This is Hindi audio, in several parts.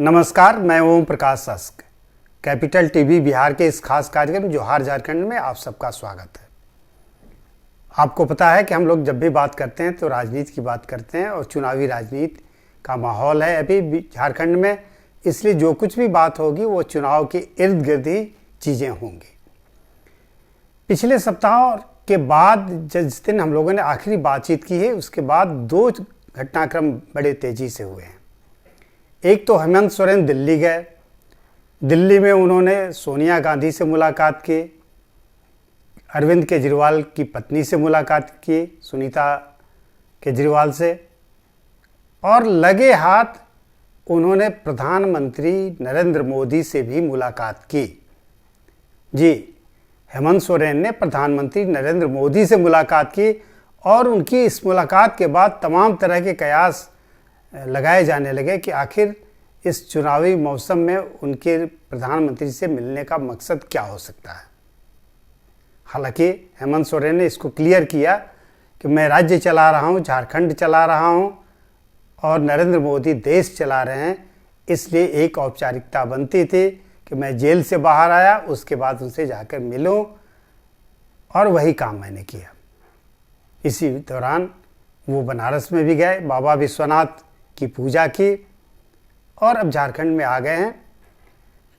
नमस्कार, मैं ओम प्रकाश शास्क। कैपिटल टीवी बिहार के इस खास कार्यक्रम जोहार झारखंड में आप सबका स्वागत है। आपको पता है कि हम लोग जब भी बात करते हैं तो राजनीति की बात करते हैं और चुनावी राजनीति का माहौल है अभी झारखंड में, इसलिए जो कुछ भी बात होगी वो चुनाव के इर्द गिर्द ही चीज़ें होंगी। पिछले सप्ताह के बाद जिस दिन हम लोगों ने आखिरी बातचीत की है उसके बाद दो घटनाक्रम बड़े तेज़ी से हुए हैं। एक तो हेमंत सोरेन दिल्ली गए। दिल्ली में उन्होंने सोनिया गांधी से मुलाकात की, अरविंद केजरीवाल की पत्नी से मुलाकात की, सुनीता केजरीवाल से, और लगे हाथ उन्होंने प्रधानमंत्री नरेंद्र मोदी से भी मुलाकात की। जी, हेमंत सोरेन ने प्रधानमंत्री नरेंद्र मोदी से मुलाकात की और उनकी इस मुलाकात के बाद तमाम तरह के कयास लगाए जाने लगे कि आखिर इस चुनावी मौसम में उनके प्रधानमंत्री से मिलने का मकसद क्या हो सकता है। हालांकि हेमंत सोरेन ने इसको क्लियर किया कि मैं राज्य चला रहा हूं, झारखंड चला रहा हूं और नरेंद्र मोदी देश चला रहे हैं, इसलिए एक औपचारिकता बनती थी कि मैं जेल से बाहर आया उसके बाद उनसे जाकर मिलूं, और वही काम मैंने किया। इसी दौरान वो बनारस में भी गए, बाबा विश्वनाथ की पूजा की और अब झारखंड में आ गए हैं।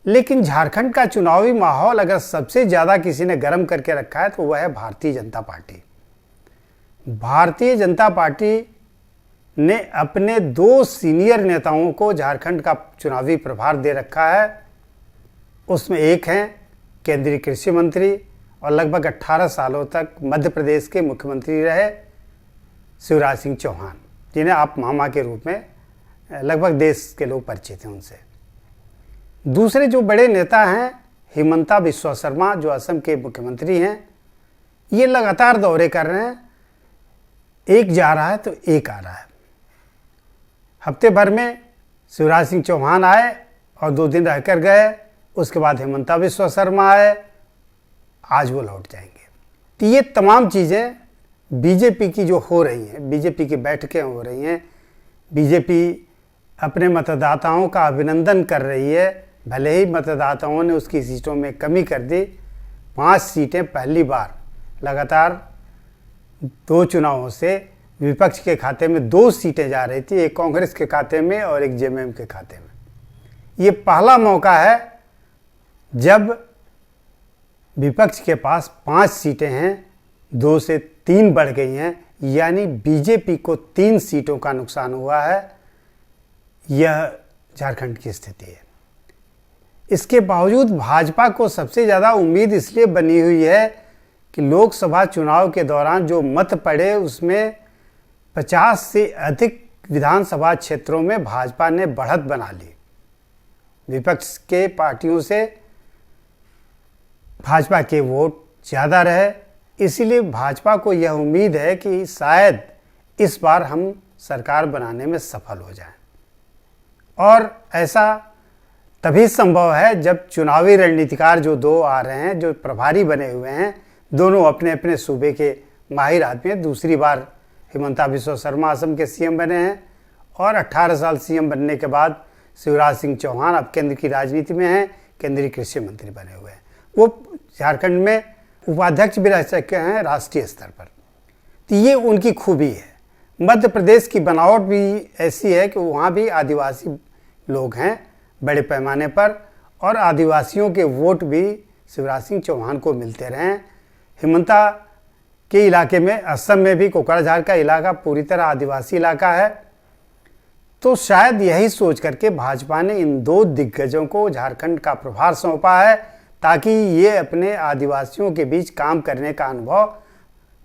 लेकिन झारखंड का चुनावी माहौल अगर सबसे ज़्यादा किसी ने गर्म करके रखा है तो वह है भारतीय जनता पार्टी। भारतीय जनता पार्टी ने अपने दो सीनियर नेताओं को झारखंड का चुनावी प्रभार दे रखा है। उसमें एक हैं केंद्रीय कृषि मंत्री और लगभग 18 सालों तक मध्य प्रदेश के मुख्यमंत्री रहे शिवराज सिंह चौहान, जिन्हें आप मामा के रूप में लगभग देश के लोग परिचित हैं उनसे। दूसरे जो बड़े नेता हैं हिमंता बिस्वा शर्मा, जो असम के मुख्यमंत्री हैं, ये लगातार दौरे कर रहे हैं। एक जा रहा है तो एक आ रहा है। हफ्ते भर में शिवराज सिंह चौहान आए और 2 दिन रहकर गए, उसके बाद हिमंता बिस्वा शर्मा आए, आज वो लौट जाएंगे। तो ये तमाम चीज़ें बीजेपी की जो हो रही हैं, बीजेपी की बैठकें हो रही हैं, बीजेपी अपने मतदाताओं का अभिनंदन कर रही है। भले ही मतदाताओं ने उसकी सीटों में कमी कर दी, 5 सीटें पहली बार लगातार 2 चुनावों से विपक्ष के खाते में 2 सीटें जा रही थी, एक कांग्रेस के खाते में और एक जेएमएम के खाते में। ये पहला मौका है जब विपक्ष के पास 5 सीटें हैं, 2 से 3 बढ़ गई हैं, यानी बीजेपी को 3 सीटों का नुकसान हुआ है। यह झारखंड की स्थिति है। इसके बावजूद भाजपा को सबसे ज़्यादा उम्मीद इसलिए बनी हुई है कि लोकसभा चुनाव के दौरान जो मत पड़े उसमें 50 से अधिक विधानसभा क्षेत्रों में भाजपा ने बढ़त बना ली। विपक्ष के पार्टियों से भाजपा के वोट ज़्यादा रहे, इसीलिए भाजपा को यह उम्मीद है कि शायद इस बार हम सरकार बनाने में सफल हो जाएं। और ऐसा तभी संभव है जब चुनावी रणनीतिकार जो 2 आ रहे हैं, जो प्रभारी बने हुए हैं, दोनों अपने अपने सूबे के माहिर आदमी हैं। दूसरी बार हिमंता बिस्वा शर्मा असम के सीएम बने हैं और 18 साल सीएम बनने के बाद शिवराज सिंह चौहान अब केंद्र की राजनीति में हैं, केंद्रीय कृषि मंत्री बने हुए हैं। वो झारखंड में उपाध्यक्ष भी रह चुके हैं राष्ट्रीय स्तर पर। तो ये उनकी खूबी है। मध्य प्रदेश की बनावट भी ऐसी है कि वहाँ भी आदिवासी लोग हैं बड़े पैमाने पर, और आदिवासियों के वोट भी शिवराज सिंह चौहान को मिलते रहे हैं। हिमंता के इलाके में, असम में भी कोकराझार का इलाका पूरी तरह आदिवासी इलाका है। तो शायद यही सोच करके भाजपा ने इन 2 दिग्गजों को झारखंड का प्रभार सौंपा है, ताकि ये अपने आदिवासियों के बीच काम करने का अनुभव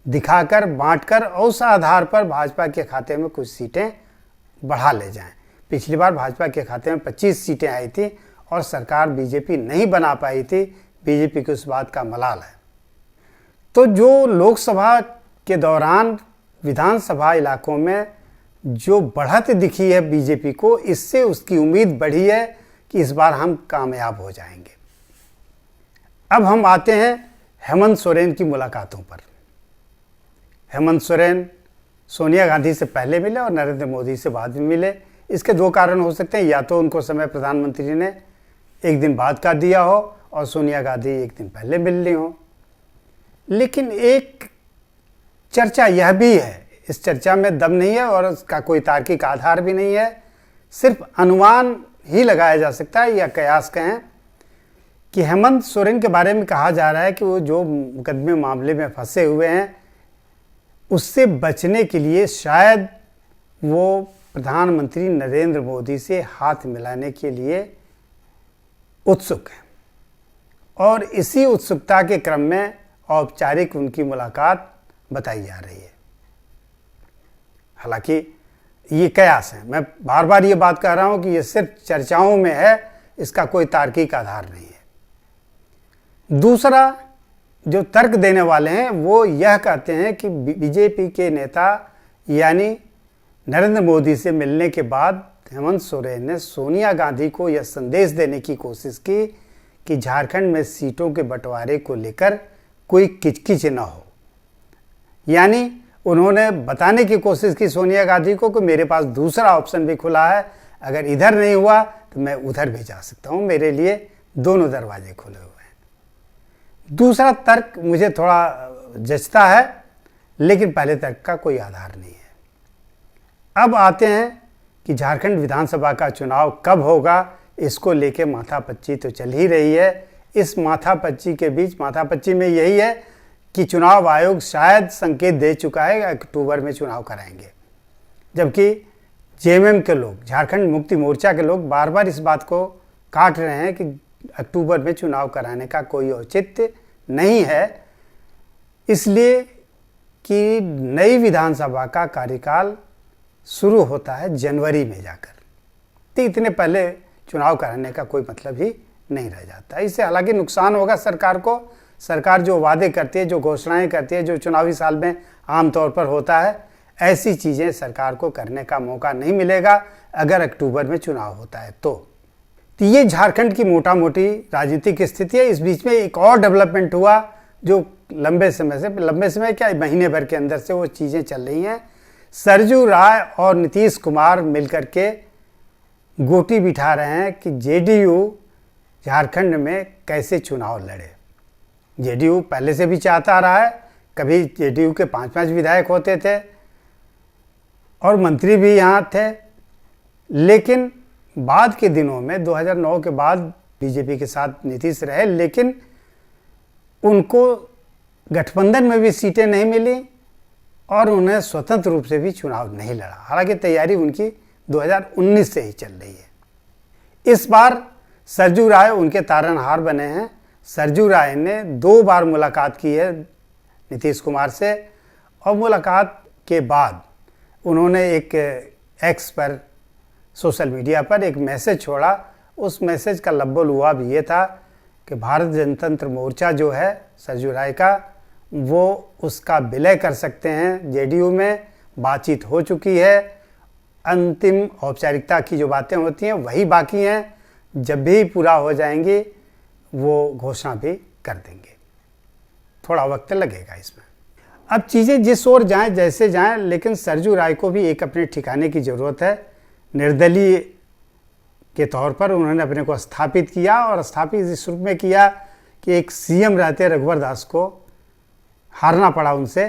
दिखाकर, बांटकर और उस आधार पर भाजपा के खाते में कुछ सीटें बढ़ा ले जाएं। पिछली बार भाजपा के खाते में 25 सीटें आई थी और सरकार बीजेपी नहीं बना पाई थी। बीजेपी को उस बात का मलाल है। तो जो लोकसभा के दौरान विधानसभा इलाकों में जो बढ़त दिखी है बीजेपी को, इससे उसकी उम्मीद बढ़ी है कि इस बार हम कामयाब हो जाएंगे। अब हम आते हैं हेमंत सोरेन की मुलाकातों पर। हेमंत सोरेन सोनिया गांधी से पहले मिले और नरेंद्र मोदी से बाद में मिले। इसके दो कारण हो सकते हैं, या तो उनको समय प्रधानमंत्री ने एक दिन बाद का दिया हो और सोनिया गांधी एक दिन पहले मिल ली हो। लेकिन एक चर्चा यह भी है, इस चर्चा में दम नहीं है और उसका कोई तार्किक आधार भी नहीं है, सिर्फ अनुमान ही लगाया जा सकता है या कयास कहें कि हेमंत सोरेन के बारे में कहा जा रहा है कि वो जो मुकदमे मामले में फंसे हुए हैं उससे बचने के लिए शायद वो प्रधानमंत्री नरेंद्र मोदी से हाथ मिलाने के लिए उत्सुक हैं और इसी उत्सुकता के क्रम में औपचारिक उनकी मुलाकात बताई जा रही है। हालांकि ये कयास है, मैं बार बार ये बात कह रहा हूं कि ये सिर्फ चर्चाओं में है, इसका कोई तार्किक आधार नहीं है। दूसरा जो तर्क देने वाले हैं वो यह कहते हैं कि बीजेपी के नेता यानी नरेंद्र मोदी से मिलने के बाद हेमंत सोरेन ने सोनिया गांधी को यह संदेश देने की कोशिश की कि झारखंड में सीटों के बंटवारे को लेकर कोई किचकिच न हो। यानी उन्होंने बताने की कोशिश की सोनिया गांधी को कि मेरे पास दूसरा ऑप्शन भी खुला है, अगर इधर नहीं हुआ तो मैं उधर भी जा सकता हूं, मेरे लिए दोनों दरवाजे खुले हुए हैं। दूसरा तर्क मुझे थोड़ा जचता है, लेकिन पहले तर्क का कोई आधार नहीं है। अब आते हैं कि झारखंड विधानसभा का चुनाव कब होगा, इसको लेके माथापच्ची तो चल ही रही है। इस माथापच्ची के बीच माथापच्ची में यही है कि चुनाव आयोग शायद संकेत दे चुका है अक्टूबर में चुनाव कराएंगे, जबकि जेएमएम के लोग, झारखंड मुक्ति मोर्चा के लोग बार बार इस बात को काट रहे हैं कि अक्टूबर में चुनाव कराने का कोई औचित्य नहीं है, इसलिए कि नई विधानसभा का कार्यकाल शुरू होता है जनवरी में जाकर, तो इतने पहले चुनाव कराने का कोई मतलब ही नहीं रह जाता। इससे हालांकि नुकसान होगा सरकार को। सरकार जो वादे करती है, जो घोषणाएं करती है, जो चुनावी साल में आमतौर पर होता है, ऐसी चीज़ें सरकार को करने का मौका नहीं मिलेगा अगर अक्टूबर में चुनाव होता है तो ये झारखंड की मोटा मोटी राजनीतिक स्थिति है। इस बीच में एक और डेवलपमेंट हुआ जो लंबे समय क्या महीने भर के अंदर से वो चीज़ें चल रही हैं। सरजू राय और नीतीश कुमार मिलकर के गोटी बिठा रहे हैं कि जेडीयू झारखंड में कैसे चुनाव लड़े। जेडीयू पहले से भी चाहता रहा है, कभी जेडीयू के 5-5 विधायक होते थे और मंत्री भी यहाँ थे, लेकिन बाद के दिनों में 2009 के बाद बीजेपी के साथ नीतीश रहे, लेकिन उनको गठबंधन में भी सीटें नहीं मिली और उन्हें स्वतंत्र रूप से भी चुनाव नहीं लड़ा। हालांकि तैयारी उनकी 2019 से ही चल रही है। इस बार सरजू राय उनके तारनहार बने हैं। सरजू राय ने 2 बार मुलाकात की है नीतीश कुमार से और मुलाकात के बाद उन्होंने एक एक्स पर, सोशल मीडिया पर एक मैसेज छोड़ा। उस मैसेज का लब्बो-लुआब ये था कि भारत जनतंत्र मोर्चा जो है सरजू राय का, वो उसका विलय कर सकते हैं। जेडीयू में बातचीत हो चुकी है, अंतिम औपचारिकता की जो बातें होती हैं वही बाकी हैं, जब भी पूरा हो जाएंगी वो घोषणा भी कर देंगे। थोड़ा वक्त लगेगा इसमें। अब चीज़ें जिस ओर जाएं, जैसे जाएं, लेकिन सरजू राय को भी एक अपने ठिकाने की ज़रूरत है। निर्दलीय के तौर पर उन्होंने अपने को स्थापित किया और स्थापित इस रूप में किया कि एक सीएम रहते रघुवर दास को हारना पड़ा उनसे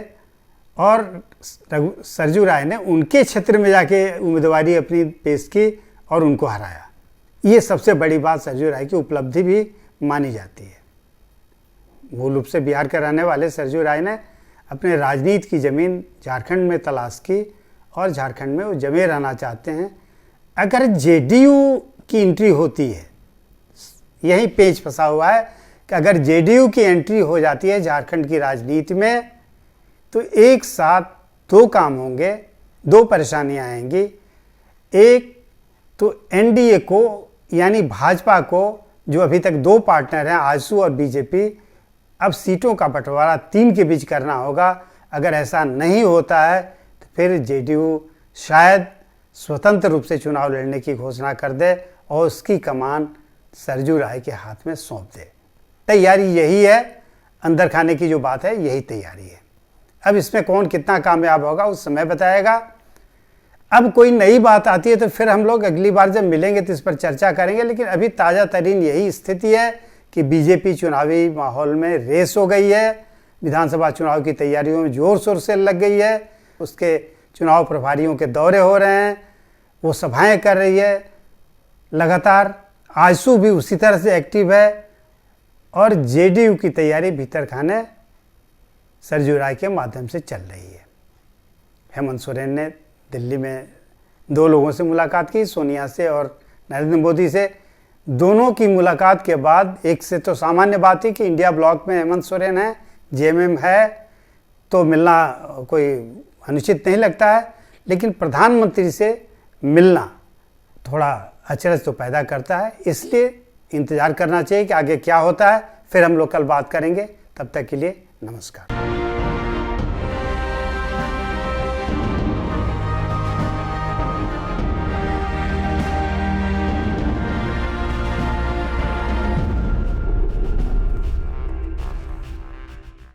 और सरजू राय ने उनके क्षेत्र में जाके उम्मीदवारी अपनी पेश की और उनको हराया। ये सबसे बड़ी बात सरजू राय की उपलब्धि भी मानी जाती है। मूल रूप से बिहार के रहने वाले सरजू राय ने अपने राजनीति की ज़मीन झारखंड में तलाश की और झारखंड में वो जमे रहना चाहते हैं। अगर जेडीयू की एंट्री होती है, यही पेच फंसा हुआ है कि अगर जेडीयू की एंट्री हो जाती है झारखंड की राजनीति में तो एक साथ 2 काम होंगे, 2 परेशानियां आएंगी। एक तो एनडीए को यानी भाजपा को, जो अभी तक 2 पार्टनर हैं आजसू और बीजेपी, अब सीटों का बंटवारा 3 के बीच करना होगा। अगर ऐसा नहीं होता है तो फिर जेडीयू शायद स्वतंत्र रूप से चुनाव लड़ने की घोषणा कर दे और उसकी कमान सरजू राय के हाथ में सौंप दे। तैयारी यही है, अंदर खाने की जो बात है यही तैयारी है। अब इसमें कौन कितना कामयाब होगा उस समय बताएगा। अब कोई नई बात आती है तो फिर हम लोग अगली बार जब मिलेंगे तो इस पर चर्चा करेंगे। लेकिन अभी ताज़ा तरीन यही स्थिति है कि बीजेपी चुनावी माहौल में रेस हो गई है, विधानसभा चुनाव की तैयारियों में जोर शोर से लग गई है, उसके चुनाव प्रभारियों के दौरे हो रहे हैं, वो सभाएं कर रही है लगातार। आजसू भी उसी तरह से एक्टिव है और जेडीयू की तैयारी भीतर खाने सरजू राय के माध्यम से चल रही है। हेमंत सोरेन ने दिल्ली में 2 लोगों से मुलाकात की, सोनिया से और नरेंद्र मोदी से। दोनों की मुलाकात के बाद एक से तो सामान्य बात है कि इंडिया ब्लॉक में हेमंत सोरेन है, जेएमएम है, तो मिलना कोई अनुचित नहीं लगता है। लेकिन प्रधानमंत्री से मिलना थोड़ा अचरज तो पैदा करता है, इसलिए इंतज़ार करना चाहिए कि आगे क्या होता है। फिर हम लोग कल बात करेंगे। तब तक के लिए नमस्कार।